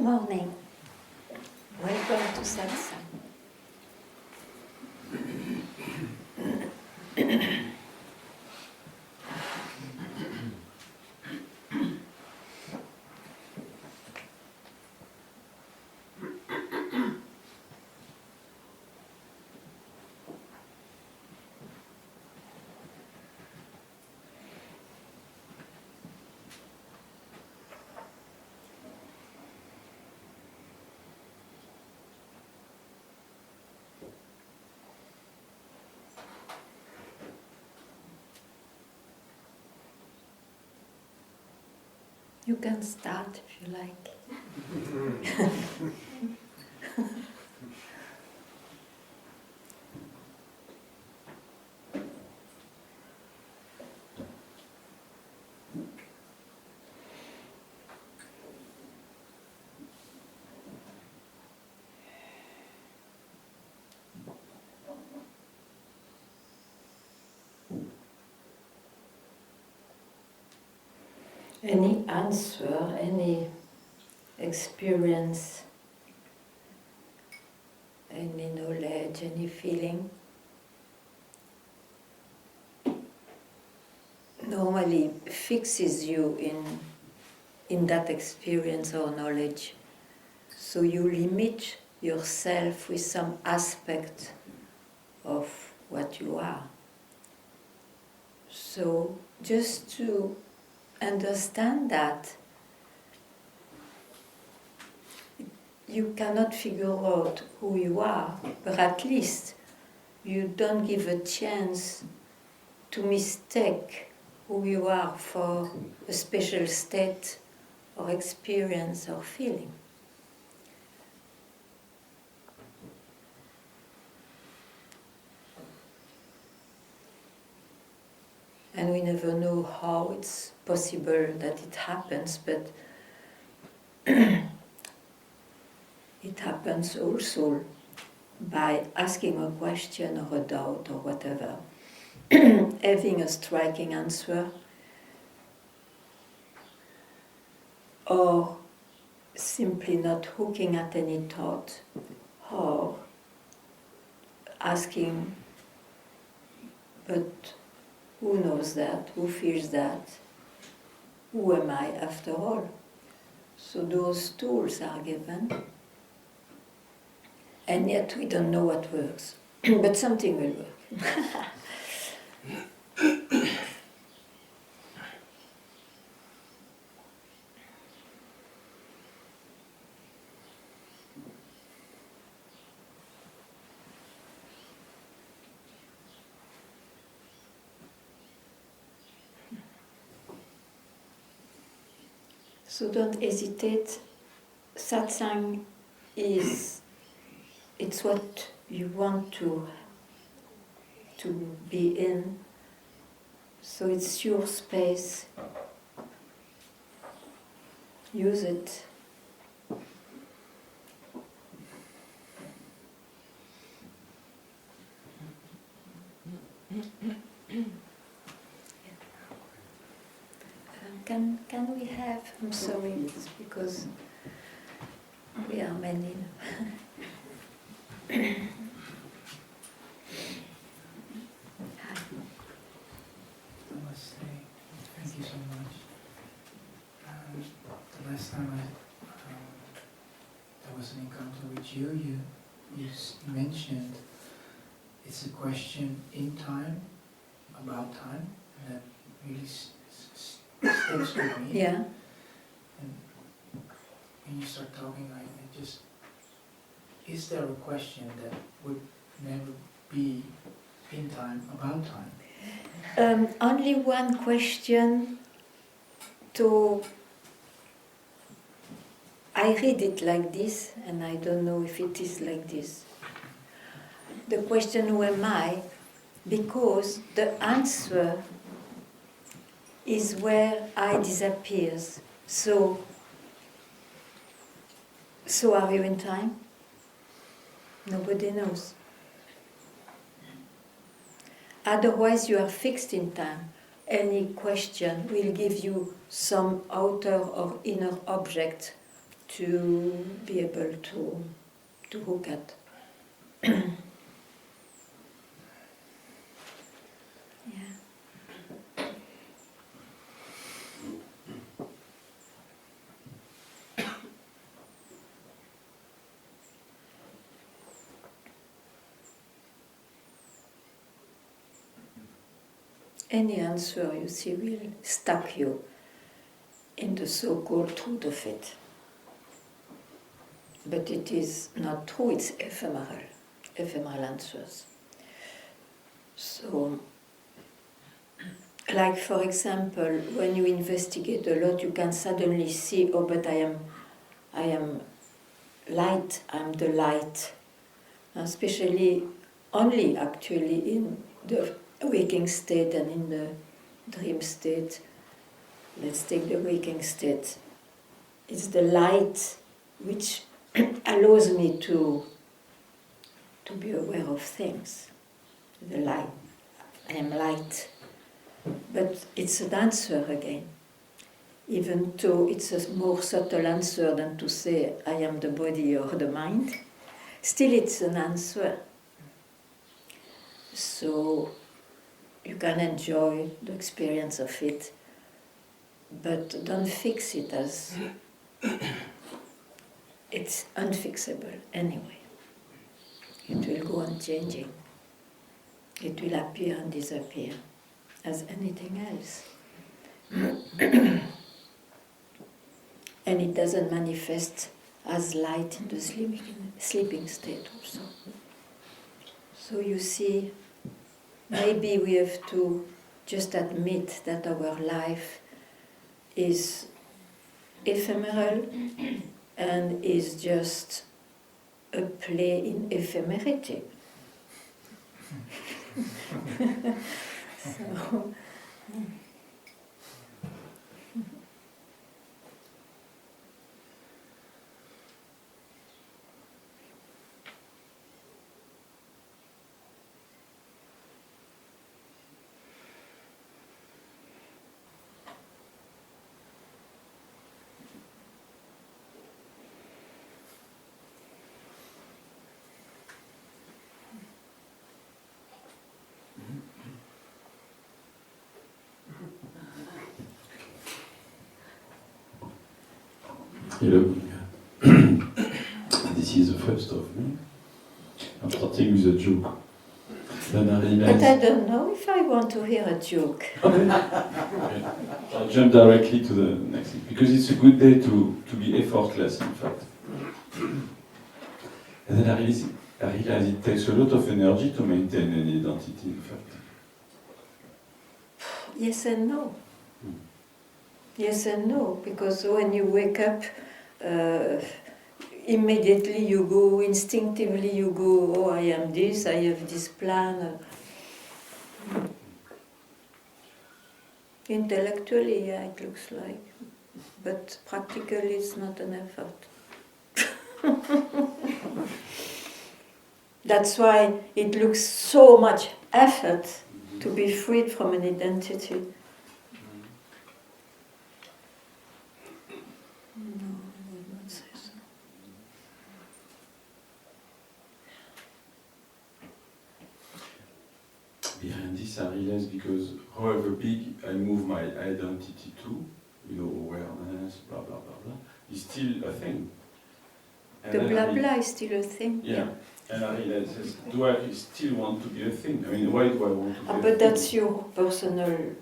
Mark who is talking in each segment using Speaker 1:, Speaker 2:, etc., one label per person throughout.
Speaker 1: morning. Welcome to Satsang. You can start if you like. Any answer, any experience, any knowledge, any feeling normally fixes you in that experience or knowledge. So you limit yourself with some aspect of what you are. So just to understand that you cannot figure out who you are, but at least you don't give a chance to mistake who you are for a special state or experience or feeling. And we never know how it's possible that it happens, but it happens also by asking a question or a doubt or whatever, having a striking answer, or simply not hooking at any thought, or asking, but who knows that? Who feels that? Who am I after all? So those tools are given, and yet we don't know what works. But something will work. So don't hesitate. Satsang it's what you want to be in. So it's your space. Use it. Can we have, I'm sorry, it's because we are many. Hi.
Speaker 2: Namaste. Thank you so much. The last time there was an encounter with you mentioned it's a question in time, about time, and that really sticks with me.
Speaker 1: Yeah.
Speaker 2: And when you start talking, I just, is there a question that would never be in time, about time?
Speaker 1: Only one question I read it like this, and I don't know if it is like this. The question, who am I? Because the answer is where I disappears. So are you in time? Nobody knows. Otherwise you are fixed in time. Any question will give you some outer or inner object to be able to hook at. Yeah. Any answer you see will stuck you in the so-called truth of it. But it is not true, it's ephemeral answers. So, like for example, when you investigate a lot, you can suddenly see, oh, but I am light, I'm the light. Especially only actually in the waking state and in the dream state. Let's take the waking state. It's the light which allows me to be aware of things. The light. I am light. But it's an answer again. Even though it's a more subtle answer than to say I am the body or the mind, still it's an answer. So you can enjoy the experience of it, but don't fix it as it's unfixable anyway. It will go on changing. It will appear and disappear as anything else. And it doesn't manifest as light in the sleeping state also. So you see, maybe we have to just admit that our life is ephemeral and is just a play in ephemerity. So,
Speaker 3: Hello. This is the first of me. I'm starting with a joke. Then I realized...
Speaker 1: but I don't know if I want to hear a joke.
Speaker 3: Okay. I'll jump directly to the next thing, because it's a good day to be effortless, in fact. And then I realized it takes a lot of energy to maintain an identity, in fact.
Speaker 1: Yes and no. Yes and no, because when you wake up, immediately you go, instinctively you go, oh, I am this, I have this plan. Intellectually, yeah, it looks like, but practically it's not an effort. That's why it looks so much effort to be freed from an identity.
Speaker 3: Behind this, I realized because however big I move my identity to, awareness, blah, blah, blah, blah, is still a thing. And
Speaker 1: the blah blah is still a thing.
Speaker 3: Yeah. And I realized, do I still want to be a thing? I mean, why do I want to be a thing?
Speaker 1: But that's your personal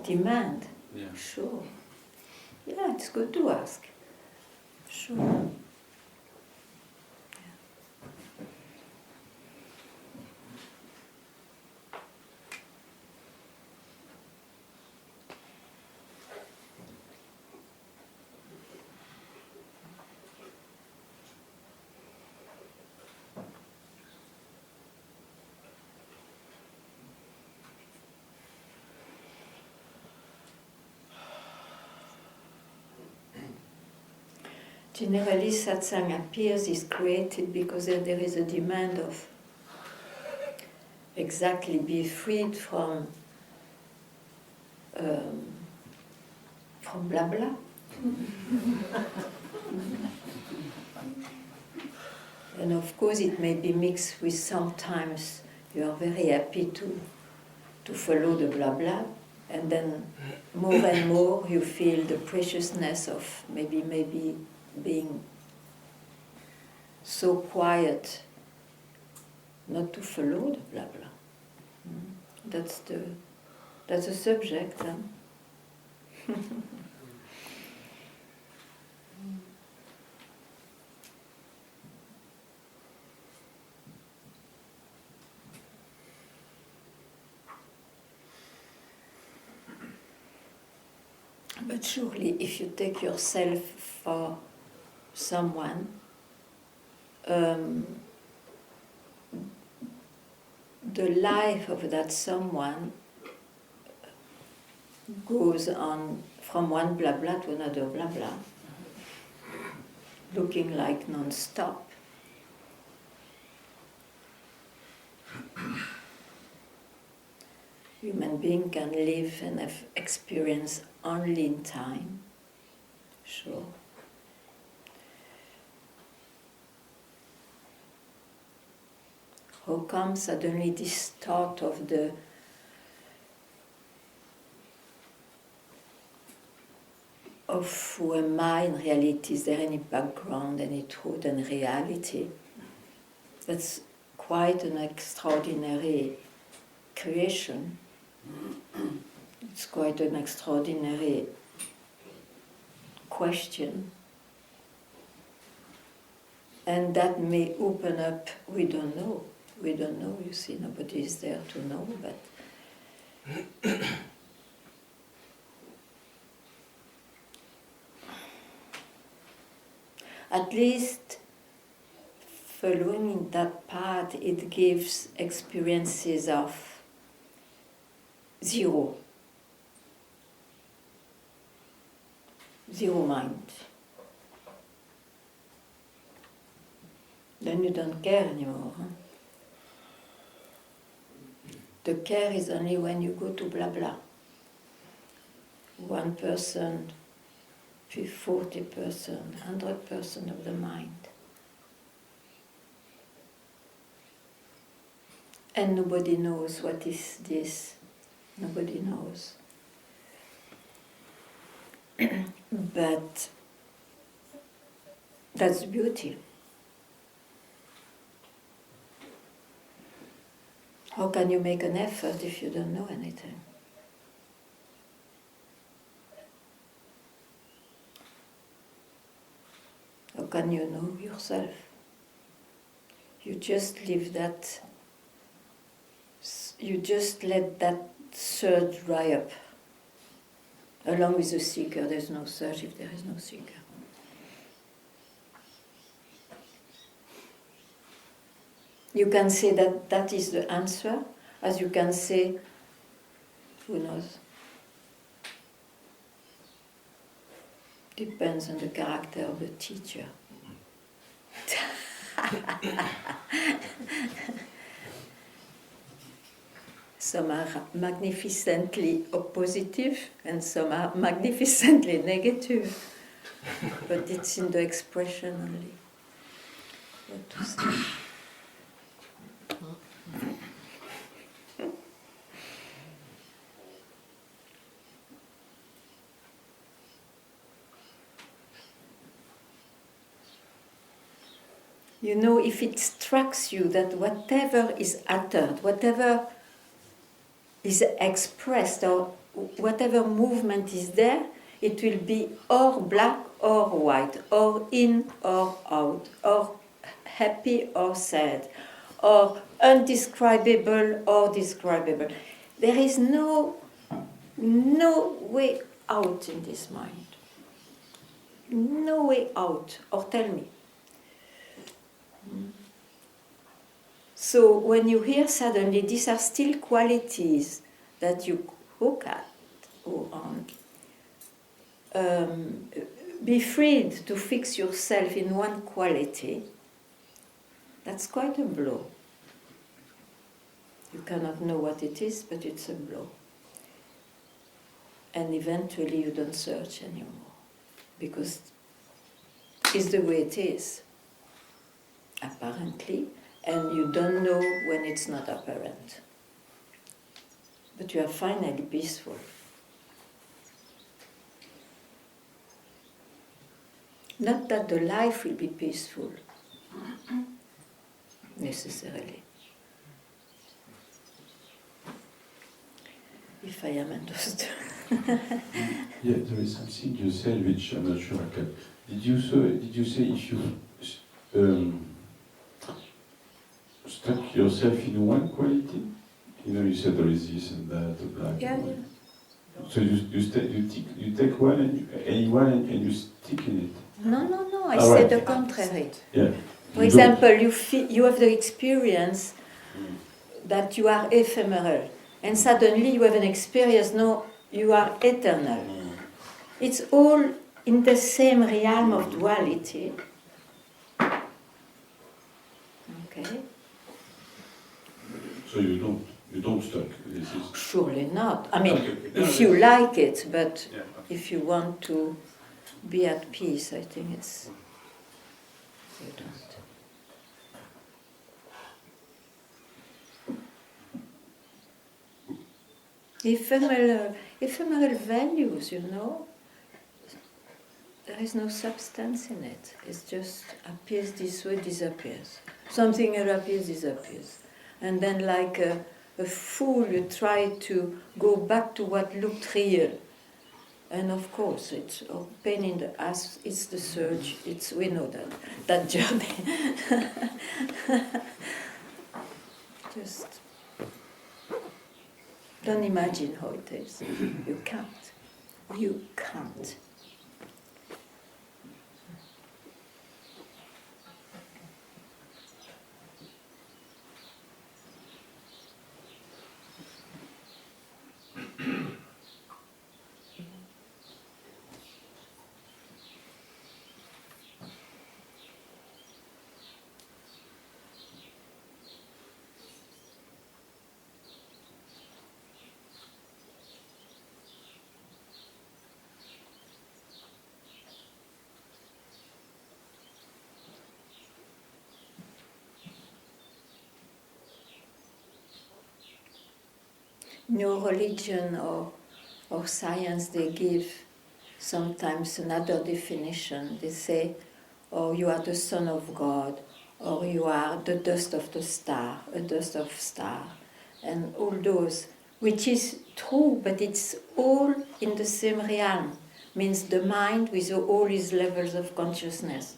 Speaker 1: demand.
Speaker 3: Yeah.
Speaker 1: Sure. Yeah, it's good to ask. Sure. Generally, satsang appears, is created because there is a demand of exactly be freed from blah blah. And of course it may be mixed with sometimes you are very happy to follow the blah blah, and then more and more you feel the preciousness of maybe being so quiet, not to follow the blah blah. That's the subject. Huh? But surely, if you take yourself for someone, the life of that someone goes on from one blah blah to another blah blah, looking like non-stop. Human being can live and have experience only in time, sure. How come suddenly this thought of who am I in reality? Is there any background, any truth and reality? That's quite an extraordinary creation. It's quite an extraordinary question. And that may open up, we don't know, you see, nobody is there to know, but at least following in that path, it gives experiences of zero mind. Then you don't care anymore. Huh? The care is only when you go to blah blah. 1%, 40%, 100% of the mind. And nobody knows what is this. Nobody knows. But that's beauty. How can you make an effort if you don't know anything? How can you know yourself? You just live that, you just let that surge dry up. Along with the seeker, there's no surge if there is no seeker. You can say that that is the answer, as you can say, who knows? Depends on the character of the teacher. Some are magnificently positive and some are magnificently negative. But it's in the expression only. What to say? You know, if it strikes you that whatever is uttered, whatever is expressed, or whatever movement is there, it will be or black or white, or in or out, or happy or sad, or undescribable or describable. There is no way out in this mind. No way out. Or tell me. So when you hear suddenly, these are still qualities that you hook at or on. Be freed to fix yourself in one quality. That's quite a blow. You cannot know what it is, but it's a blow. And eventually you don't search anymore. because it's the way it is, apparently, and you don't know when it's not apparent. But you are finally peaceful. Not that the life will be peaceful, necessarily. If I am understood.
Speaker 3: Yeah, there is something you said which I'm not sure I can. Did you say if you stuck yourself in one quality? You know, you said there is this and that, the black.
Speaker 1: Yeah,
Speaker 3: and white.
Speaker 1: yeah.
Speaker 3: So you take one and anyone and you stick in it.
Speaker 1: No, I
Speaker 3: All
Speaker 1: said
Speaker 3: right.
Speaker 1: the contrary.
Speaker 3: Yeah.
Speaker 1: For example, you have the experience that you are ephemeral, and suddenly you have an experience, no, you are eternal. It's all in the same realm of duality. Okay?
Speaker 3: So you don't stuck. This is.
Speaker 1: Surely not. I mean,
Speaker 3: Okay.
Speaker 1: if you like it, but
Speaker 3: Yeah.
Speaker 1: if you want to be at peace, I think it's. You don't. Ephemeral values, you know, there is no substance in it. It's just appears this way, disappears. Something appears, disappears. And then like a fool, you try to go back to what looked real. And of course, it's a pain in the ass, it's the surge, we know that journey. Just don't imagine how it is. You can't. You can't. No religion or science, they give sometimes another definition. They say, oh, you are the son of God, or you are the dust of the star, a dust of star, and all those, which is true, but it's all in the same realm, means the mind with all its levels of consciousness.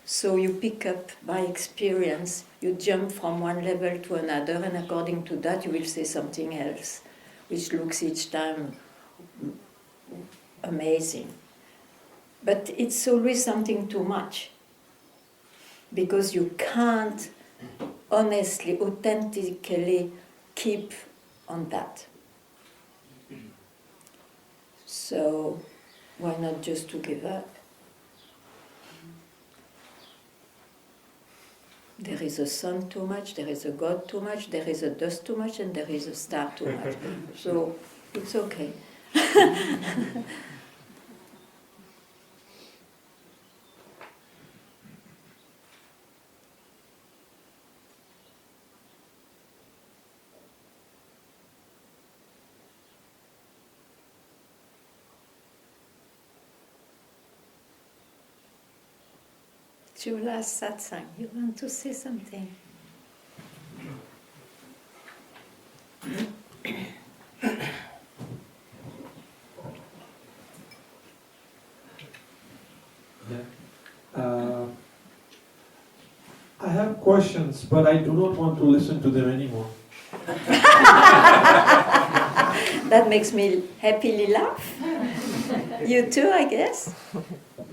Speaker 1: So you pick up by experience, you jump from one level to another, and according to that you will say something else, which looks each time amazing. But it's always something too much, because you can't honestly, authentically keep on that. So why not just to give up? There is a sun too much, there is a God too much, there is a dust too much, and there is a star too much. So it's okay. It's your last satsang. You want to say something?
Speaker 4: I have questions, but I do not want to listen to them anymore.
Speaker 1: That makes me happily laugh. You too, I guess.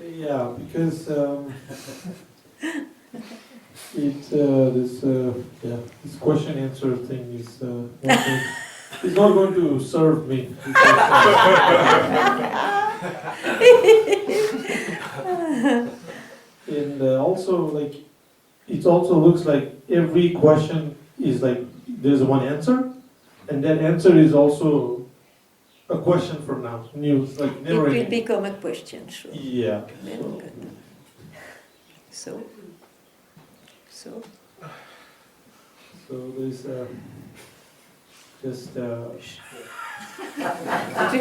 Speaker 4: Yeah, because this question answer thing is is not going to serve me. And also, like, it also looks like every question is like there's one answer, and that answer is also a question for now. News, like
Speaker 1: It
Speaker 4: never
Speaker 1: will
Speaker 4: ending.
Speaker 1: become a question, sure.
Speaker 4: Yeah.
Speaker 1: Very
Speaker 4: So,
Speaker 1: good. So,
Speaker 4: so there's just
Speaker 1: it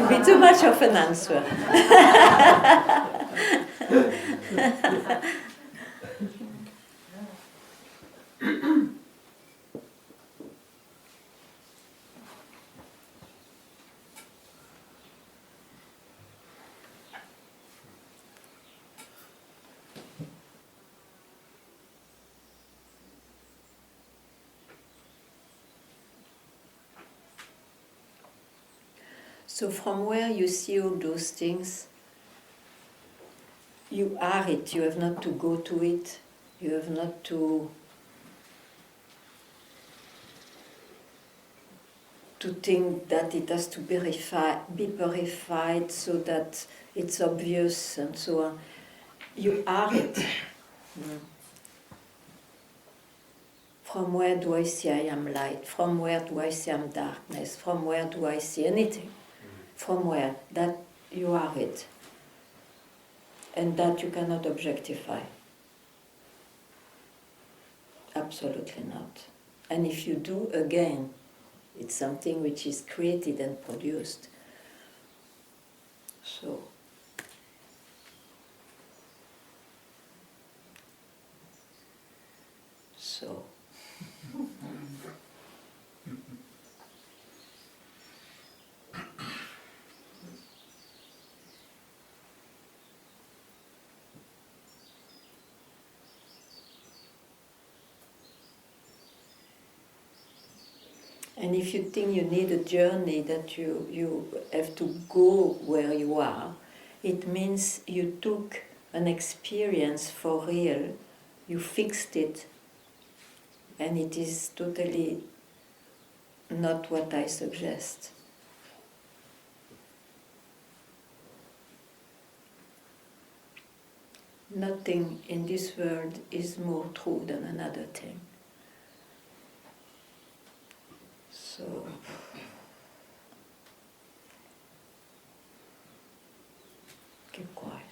Speaker 1: will be too much of an answer. So from where you see all those things, you are it. You have not to go to it. You have not to think that it has to be purified so that it's obvious and so on. You are it. Mm. From where do I see I am light? From where do I see I am darkness? From where do I see anything? From where? That you are it. And that you cannot objectify. Absolutely not. And if you do, again, it's something which is created and produced. So, and if you think you need a journey, that you have to go where you are, it means you took an experience for real, you fixed it, and it is totally not what I suggest. Nothing in this world is more true than another thing. So, keep quiet.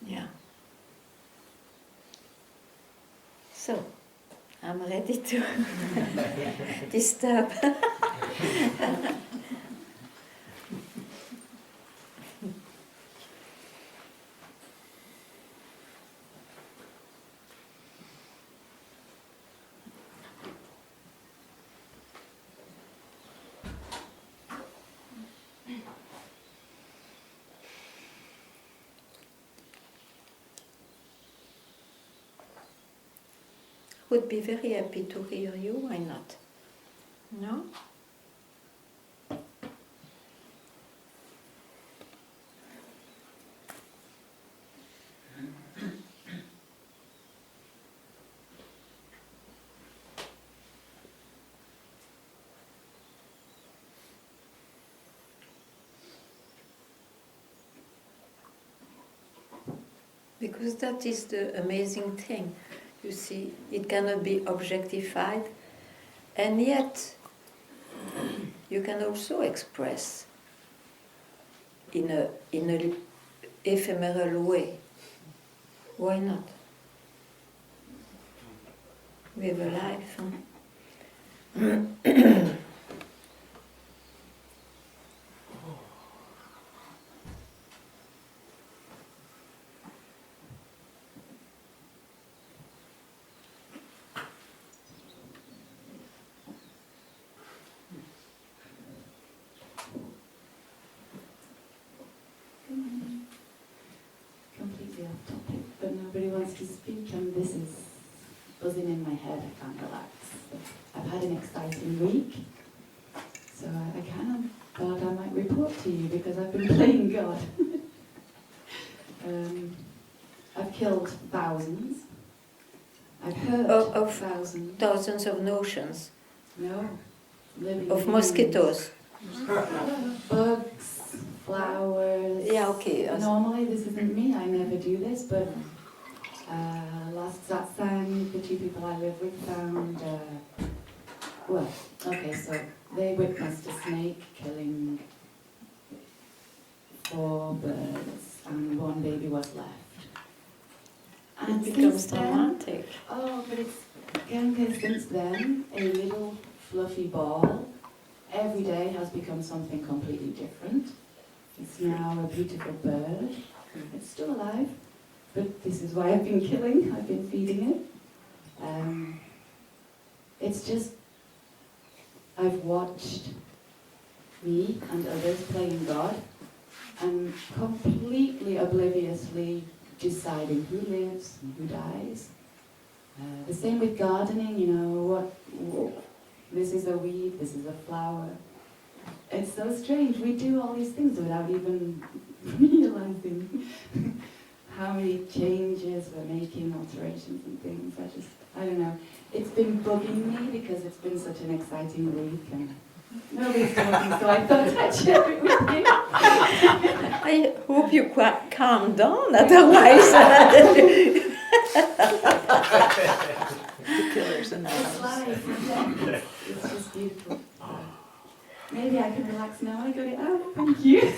Speaker 1: Yeah. So, I'm ready to disturb. Would be very happy to hear you, why not? No? Because that is the amazing thing. You see, it cannot be objectified, and yet you can also express in a ephemeral way. Why not? We have a life. Huh?
Speaker 5: Completely off topic, but nobody wants to speak, and this is buzzing in my head. I can't relax. I've had an exciting week, so I kind of thought I might report to you because I've been playing God. I've killed thousands. I've hurt
Speaker 1: Of
Speaker 5: thousands.
Speaker 1: thousands of notions,
Speaker 5: No, living
Speaker 1: of
Speaker 5: beings.
Speaker 1: mosquitoes.
Speaker 5: Bugs, flowers.
Speaker 1: Yeah, okay.
Speaker 5: Normally this isn't me, I never do this, but last Satsang the two people I live with found, so they witnessed a snake killing 4 birds and 1 baby was left. And
Speaker 1: It becomes
Speaker 5: since then,
Speaker 1: dramatic.
Speaker 5: oh, but it's Ganga, since then, a little fluffy ball every day has become something completely different. It's now a beautiful bird. It's still alive, but this is why I've been killing, I've been feeding it. It's just, I've watched me and others playing God and completely obliviously deciding who lives and who dies. The same with gardening, you know, this is a weed, this is a flower. It's so strange, we do all these things without even realizing how many changes we're making, alterations and things. I don't know. It's been bugging me because it's been such an exciting week and nobody's talking, so I thought I'd share it with you.
Speaker 1: I hope you calm down, otherwise the killers in the
Speaker 5: It's
Speaker 1: house.
Speaker 5: life, yeah. It's just beautiful. Maybe I can relax now. I got it out. Thank you.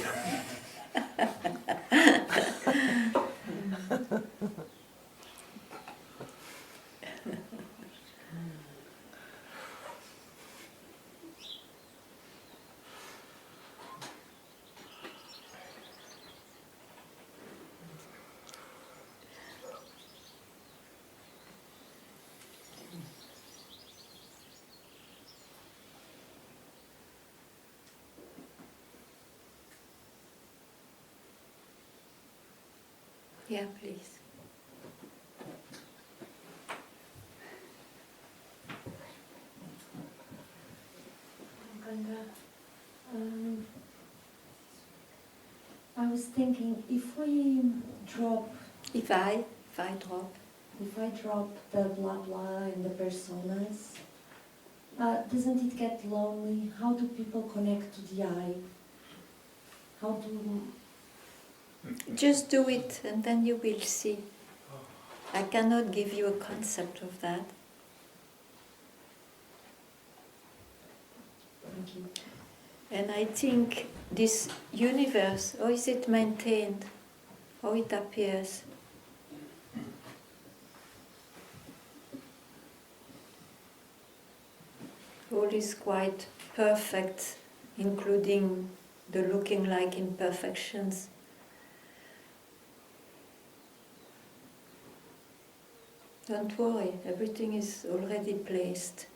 Speaker 1: Yeah, please.
Speaker 6: Ganga, I was thinking if I drop the blah blah and the personas, doesn't it get lonely? How do people connect to the I? How do...
Speaker 1: Just do it and then you will see. I cannot give you a concept of that.
Speaker 6: Thank you.
Speaker 1: And I think this universe, how is it maintained? How it appears? All is quite perfect, including the looking like imperfections. Don't worry, everything is already placed.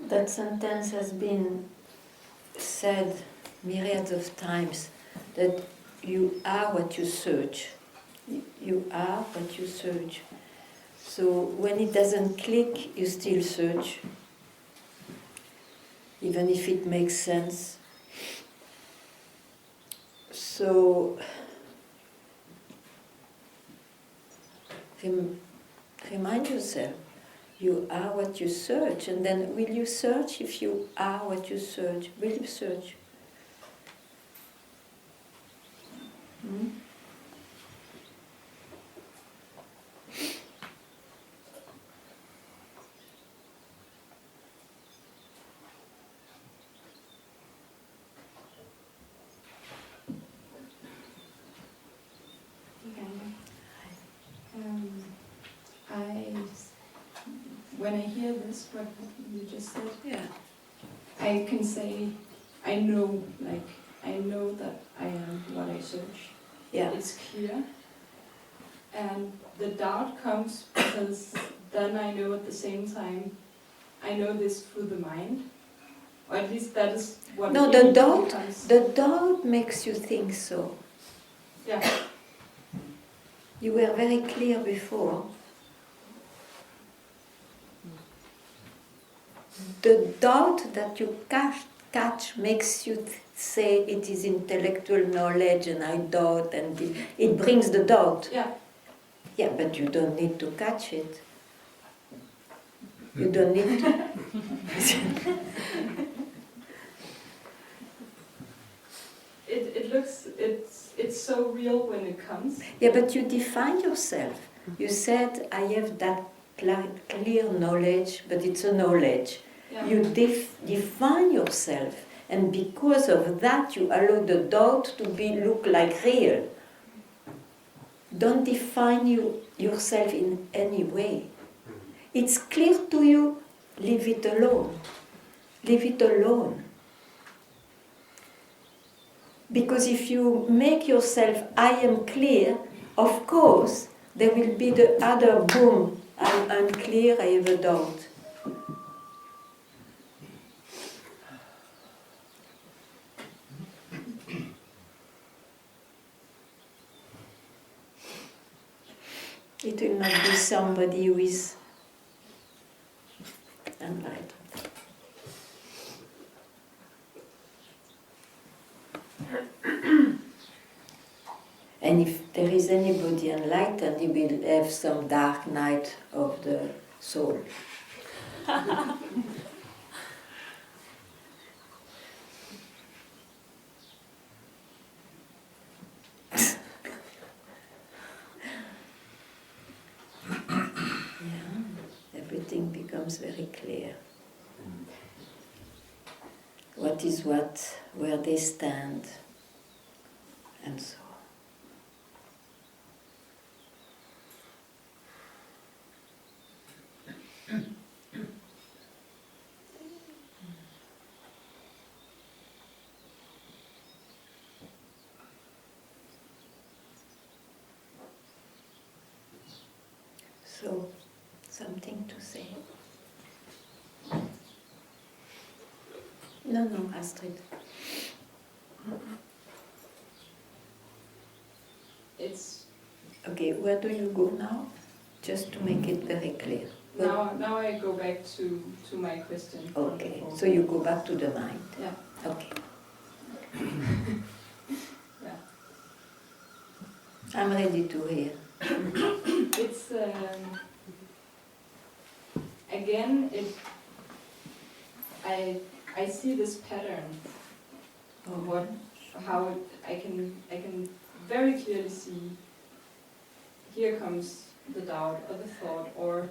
Speaker 1: That sentence has been said myriads of times, that you are what you search. You are what you search. So when it doesn't click, you still search, even if it makes sense. So remind yourself, you are what you search, and then will you search if you are what you search? Will you search? Hmm?
Speaker 7: When I hear this, what you just said,
Speaker 1: Yeah.
Speaker 7: I can say, I know that I am what I search.
Speaker 1: Yeah.
Speaker 7: It's clear. And the doubt comes because then I know at the same time, I know this through the mind. Or at least that is what
Speaker 1: No, the doubt,
Speaker 7: comes.
Speaker 1: the doubt makes you think so.
Speaker 7: Yeah.
Speaker 1: You were very clear before. The doubt that you catch makes you say it is intellectual knowledge and I doubt, and it brings the doubt.
Speaker 7: Yeah.
Speaker 1: Yeah, but you don't need to catch it. You don't need to.
Speaker 7: It looks, it's so real when it comes.
Speaker 1: Yeah, but you define yourself. You said, I have that clear knowledge, but it's a knowledge.
Speaker 7: Yeah.
Speaker 1: You define yourself, and because of that, you allow the doubt to look like real. Don't define yourself in any way. It's clear to you, leave it alone. Leave it alone. Because if you make yourself, I am clear, of course, there will be the other boom, I'm unclear, I have a doubt. It will not be somebody who is enlightened. And if there is anybody enlightened, he will have some dark night of the soul. Everything becomes very clear. What is what, where they stand, and so on. So, something to say? No, Astrid.
Speaker 7: It's
Speaker 1: Okay, where do you go now? Just to make it very clear.
Speaker 7: now I go back to my question. from
Speaker 1: Okay,
Speaker 7: before.
Speaker 1: so you go back to the mind.
Speaker 7: Yeah.
Speaker 1: Okay.
Speaker 7: Yeah.
Speaker 1: I'm ready to hear.
Speaker 7: It's again I see this pattern of I can very clearly see here comes the doubt or the thought or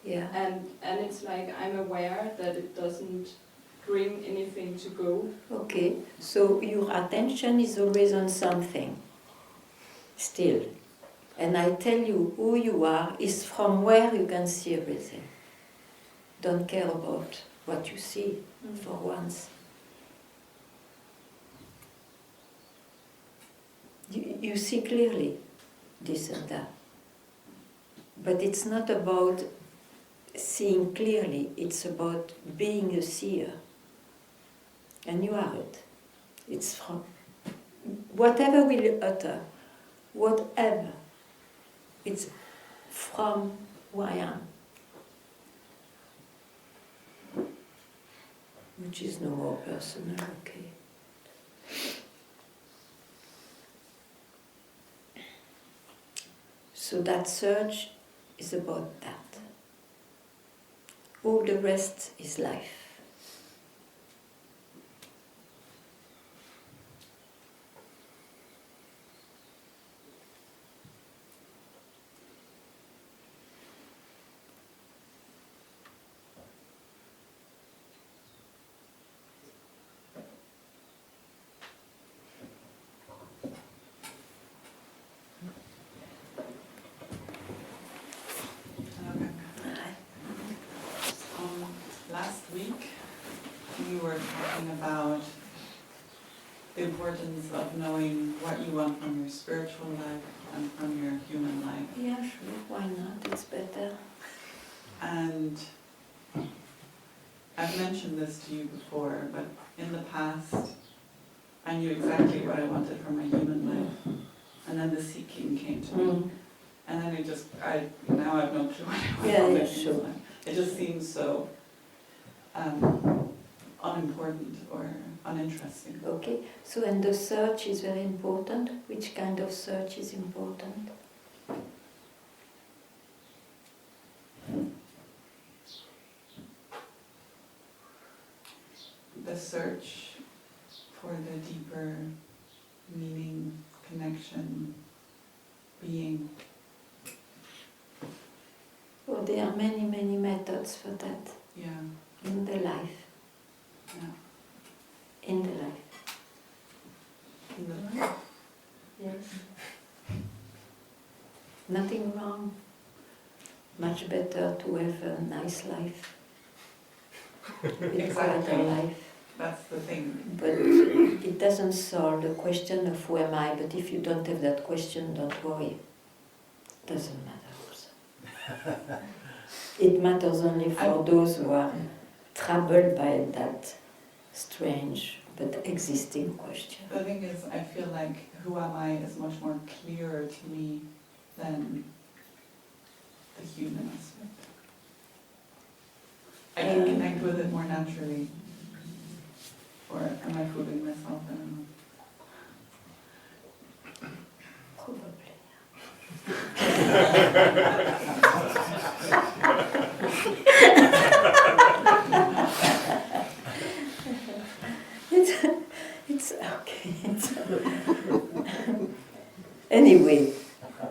Speaker 1: Yeah.
Speaker 7: and it's like I'm aware that it doesn't bring anything to go.
Speaker 1: Okay, so your attention is always on something. Still. And I tell you, who you are is from where you can see everything. Don't care about what you see for once. You see clearly this and that. But it's not about seeing clearly, it's about being a seer. And you are it. It's from whatever will utter, whatever. It's from who I am, which is no more personal, okay. So that search is about that. All the rest is life.
Speaker 8: Last week, we were talking about the importance of knowing what you want from your spiritual life and from your human life.
Speaker 1: Yeah, sure, why not? It's better.
Speaker 8: And I've mentioned this to you before, but in the past, I knew exactly what I wanted from my human life. And then the seeking came to me. And then now I have no clue what I want from my human life. It just seems so unimportant or uninteresting.
Speaker 1: Okay, so and the search is very important. Which kind of search is important?
Speaker 8: The search for the deeper meaning, connection, being.
Speaker 1: Well, there are many, many methods for that
Speaker 8: Yeah,
Speaker 1: in the life.
Speaker 8: yeah.
Speaker 1: In the life.
Speaker 8: In the life.
Speaker 1: Yes. Nothing wrong. Much better to have a nice life.
Speaker 8: Exactly.
Speaker 1: A life.
Speaker 8: That's the thing.
Speaker 1: But it doesn't solve the question of who am I. But if you don't have that question, don't worry. Doesn't matter also. It matters only for those who are troubled by that strange but existing question.
Speaker 8: The thing is, I feel like who am I is much more clearer to me than the human aspect. I can connect with it more naturally. Or am I fooling myself? I don't know.
Speaker 1: Probably. It's okay. Anyway,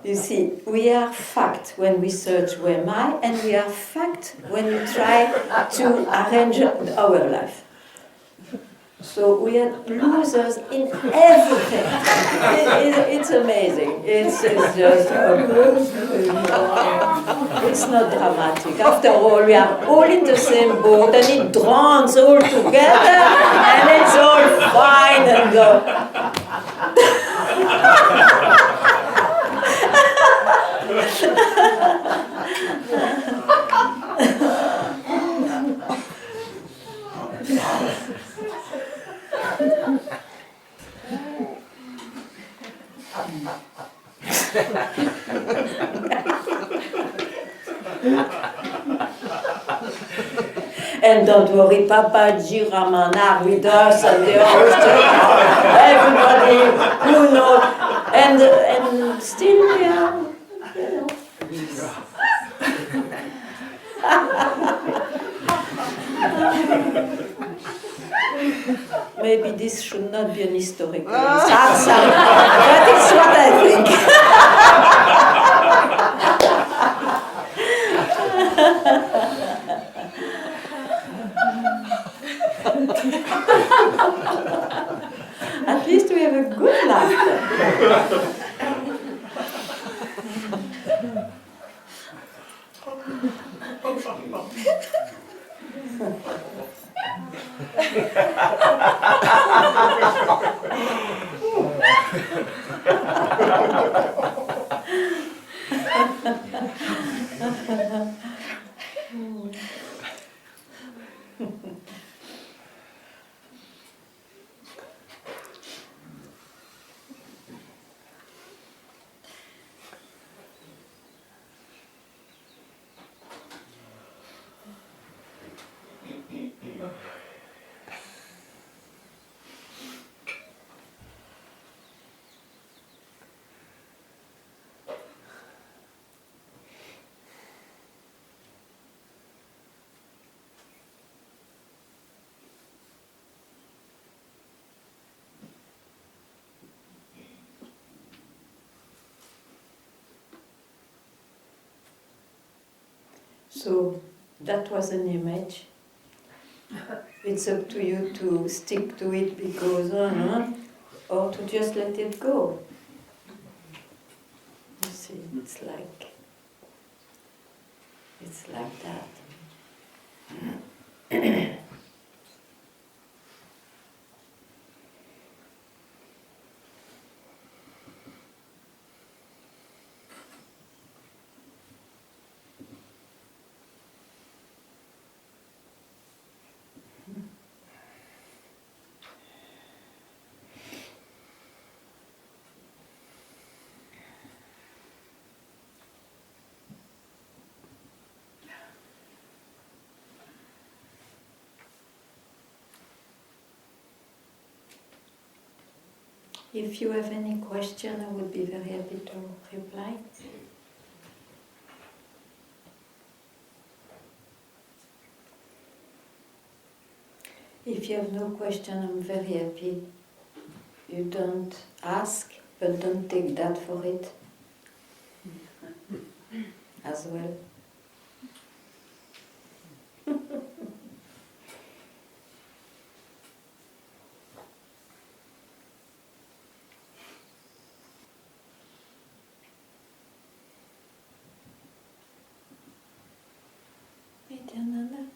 Speaker 1: you see, we are fact when we search who am I, and we are fact when we try to arrange our life. So we are losers in everything. It's amazing. It's just, it's not dramatic. After all, we are all in the same boat, and it drowns all together, and it's all fine and And don't worry, Papa G. Ramana with us and the ocean, everybody who knows, and still we are, you know. Maybe this should not be an historical satsang, but it's what I think. At least we have a good laughter. So that was an image. It's up to you to stick to it because, or to just let it go. You see, it's like that. If you have any question, I would be very happy to reply. If you have no question, I'm very happy. You don't ask, but don't take that for it as well. Nityananda,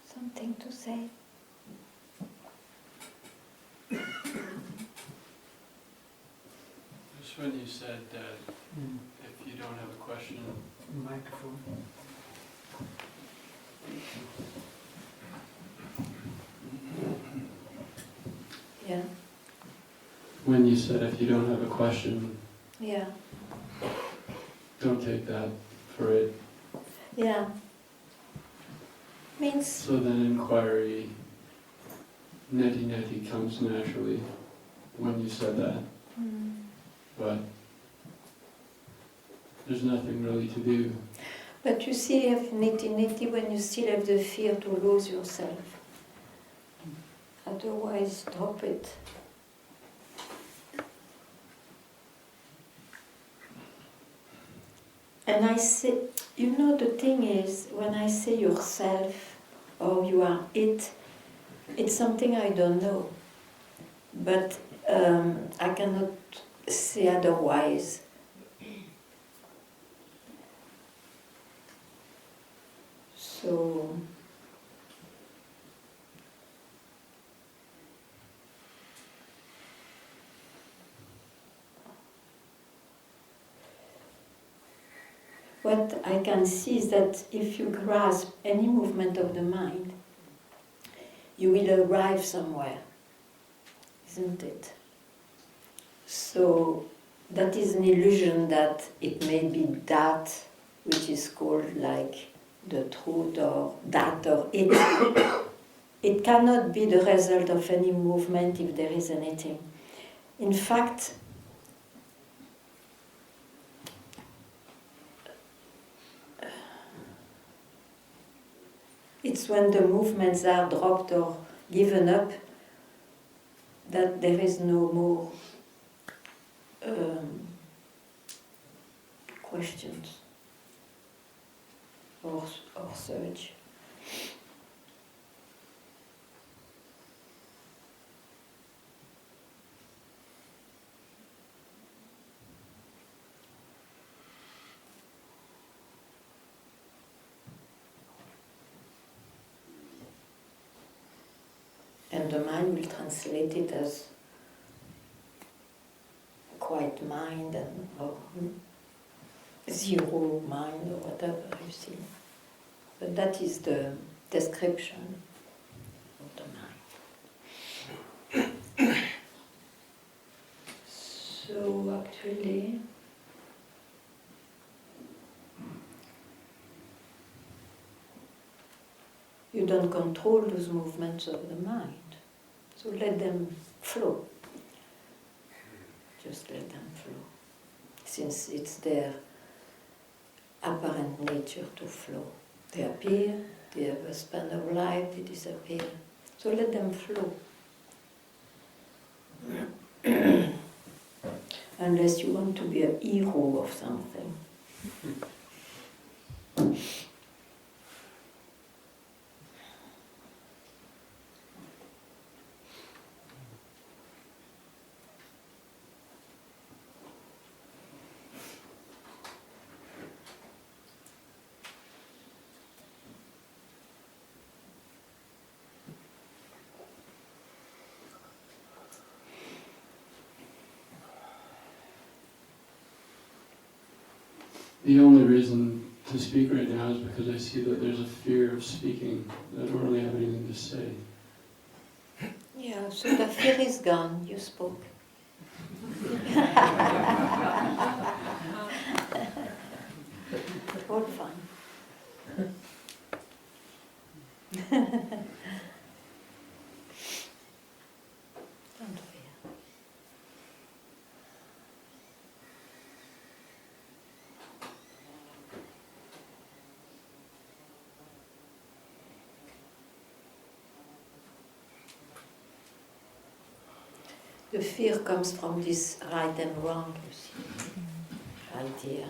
Speaker 1: something to say?
Speaker 9: Just when you said that if you don't have a question,
Speaker 2: Microphone.
Speaker 1: Yeah,
Speaker 9: when you said if you don't have a question,
Speaker 1: yeah,
Speaker 9: don't take that for it.
Speaker 1: yeah. Means,
Speaker 9: So then inquiry, neti comes naturally when you said that, but there's nothing really to do.
Speaker 1: but you see, have neti when you still have the fear to lose yourself. Otherwise, drop it. And I say, you know, the thing is, when I say yourself or you are it, it's something I don't know. But I cannot say otherwise. So, what I can see is that if you grasp any movement of the mind, you will arrive somewhere, isn't it? So that is an illusion that it may be that which is called like the truth or that or it. It cannot be the result of any movement if there is anything. In fact, it's when the movements are dropped or given up that there is no more questions or search. And the mind will translate it as quiet mind and or zero mind or whatever you see. But that is the description of the mind. So actually, you don't control those movements of the mind. So let them flow. Just let them flow. Since it's their apparent nature to flow. They appear, they have a span of life, they disappear. So let them flow. Unless you want to be a hero of something.
Speaker 9: The only reason to speak right now is because I see that there's a fear of speaking. I don't really have anything to say.
Speaker 1: Yeah, so the fear is gone, you spoke. All fine. Don't fear. The fear comes from this right and wrong, you see, idea.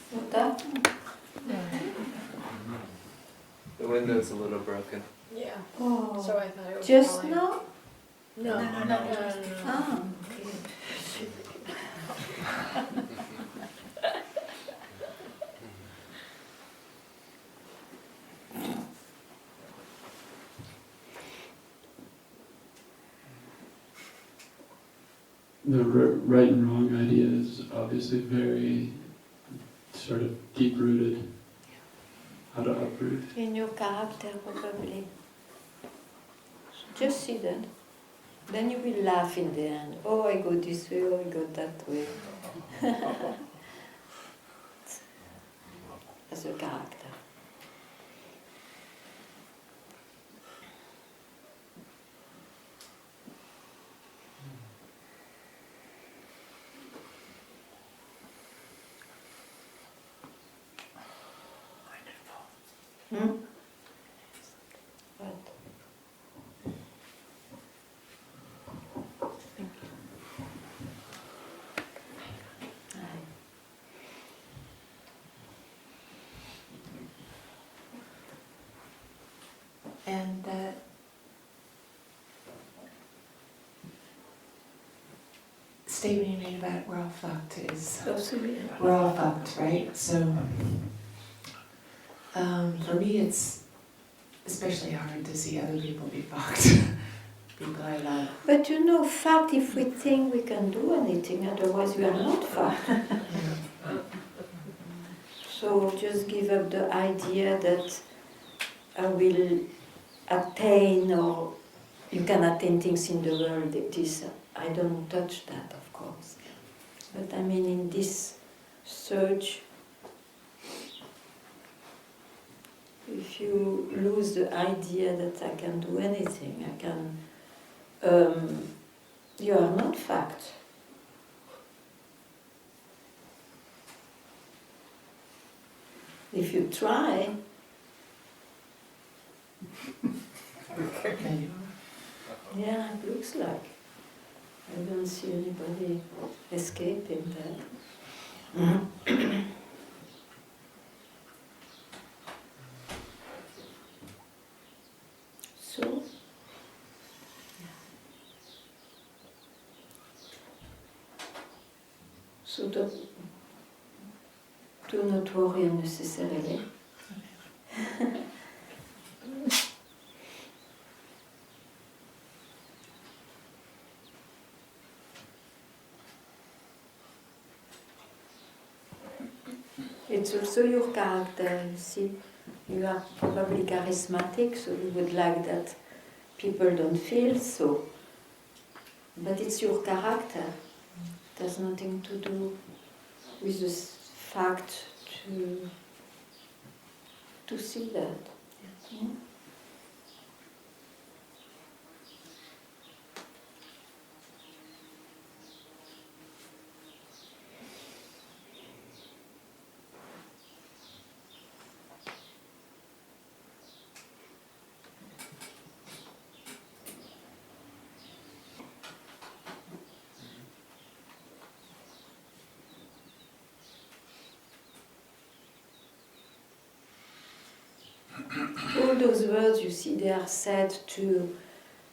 Speaker 1: What happened?
Speaker 10: The window's a little broken.
Speaker 11: Yeah.
Speaker 1: Oh,
Speaker 11: So I thought it was
Speaker 1: just
Speaker 11: falling.
Speaker 1: now?
Speaker 11: No, no.
Speaker 1: Ah, okay.
Speaker 9: The right and wrong idea is obviously very sort of deep-rooted. How to uproot.
Speaker 1: In your character, probably. Just see that. Then you will laugh in the end. Oh, I go this way, oh, I go that way. As a character. Hmm? What?
Speaker 12: And that statement you made about we're all fucked is we're all fucked, right? So for me it's especially hard to see other people be fucked. People I love.
Speaker 1: But you know, fact, if we think we can do anything, otherwise we are not fact. So just give up the idea that I will attain or you can attain things in the world. It is, I don't touch that, of course. But I mean, in this search, if you lose the idea that I can do anything, I can, you are not fact. If you try, yeah, it looks like. I don't see anybody escaping that. So, do not worry unnecessarily. It's also your character, you see. You are probably charismatic, so you would like that people don't feel so. But it's your character. It has nothing to do with the fact to see that. Yeah? All those words, you see, they are said to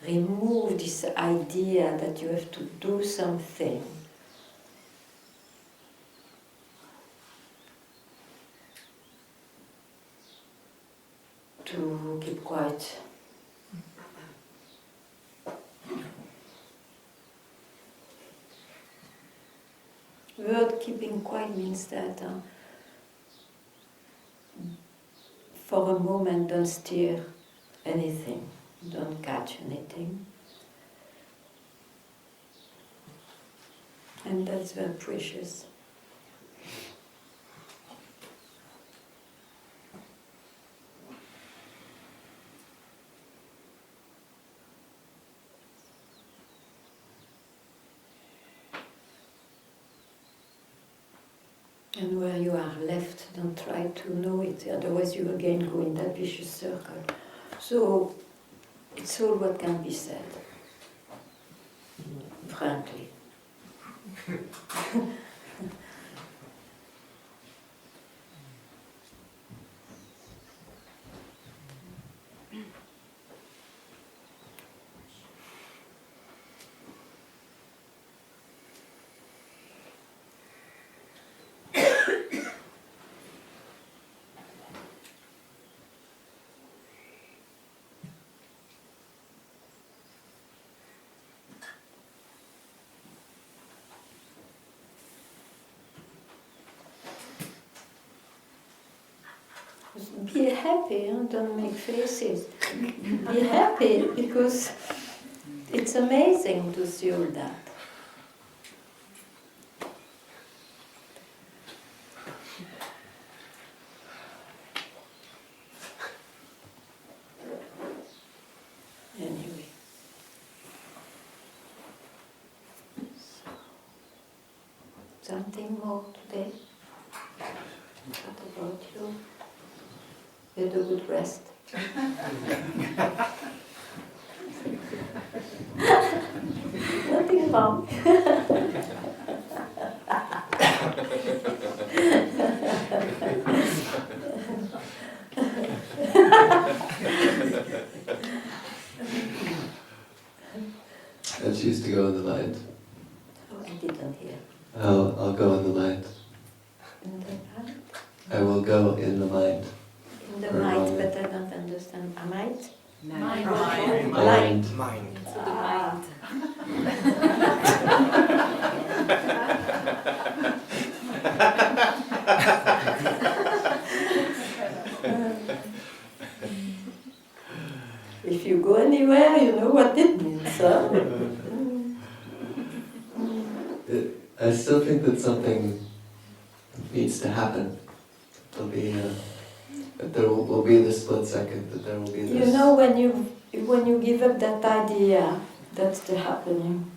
Speaker 1: remove this idea that you have to do something. To keep quiet. Word keeping quiet means that for a moment don't steer anything, don't catch anything. And that's very precious. And where you are left, don't try to know it, otherwise you again go in that vicious circle. So it's all what can be said, frankly. Be happy, huh? Don't make faces. Be happy because it's amazing to see all that. Anyway. Something more today? What about you? You had a good rest? Nothing wrong.
Speaker 10: I choose to go in the light.
Speaker 1: Oh, I didn't hear.
Speaker 10: I'll go in the light.
Speaker 1: In the light?
Speaker 10: I will go in the light.
Speaker 1: In the
Speaker 10: For a
Speaker 1: mind,
Speaker 10: moment.
Speaker 1: but I don't understand. A might?
Speaker 12: Mind.
Speaker 1: Light.
Speaker 10: Mind.
Speaker 7: So the mind.
Speaker 1: If you go anywhere, you know what it means, huh?
Speaker 10: I still think that something needs to happen. There will be the split second, that there will be this.
Speaker 1: You know, when you give up that idea, that's the happening.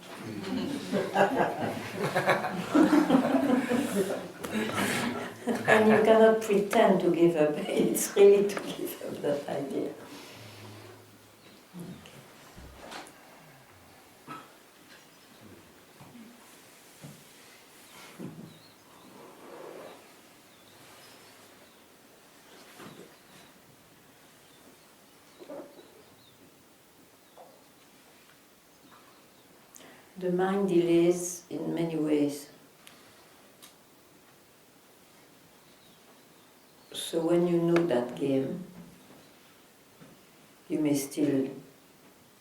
Speaker 1: And you cannot pretend to give up. It's really to give up that idea. The mind delays in many ways. So when you know that game, you may still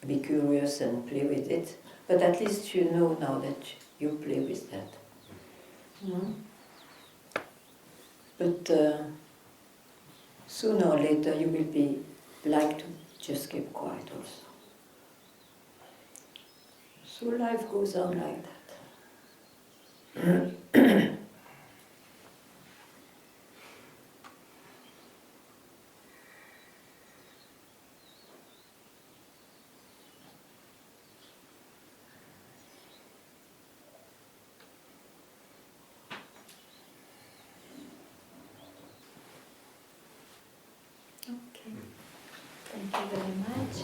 Speaker 1: be curious and play with it, but at least you know now that you play with that. Mm? But sooner or later you will be like to just keep quiet also. So life goes on like that. Okay. Thank you very much.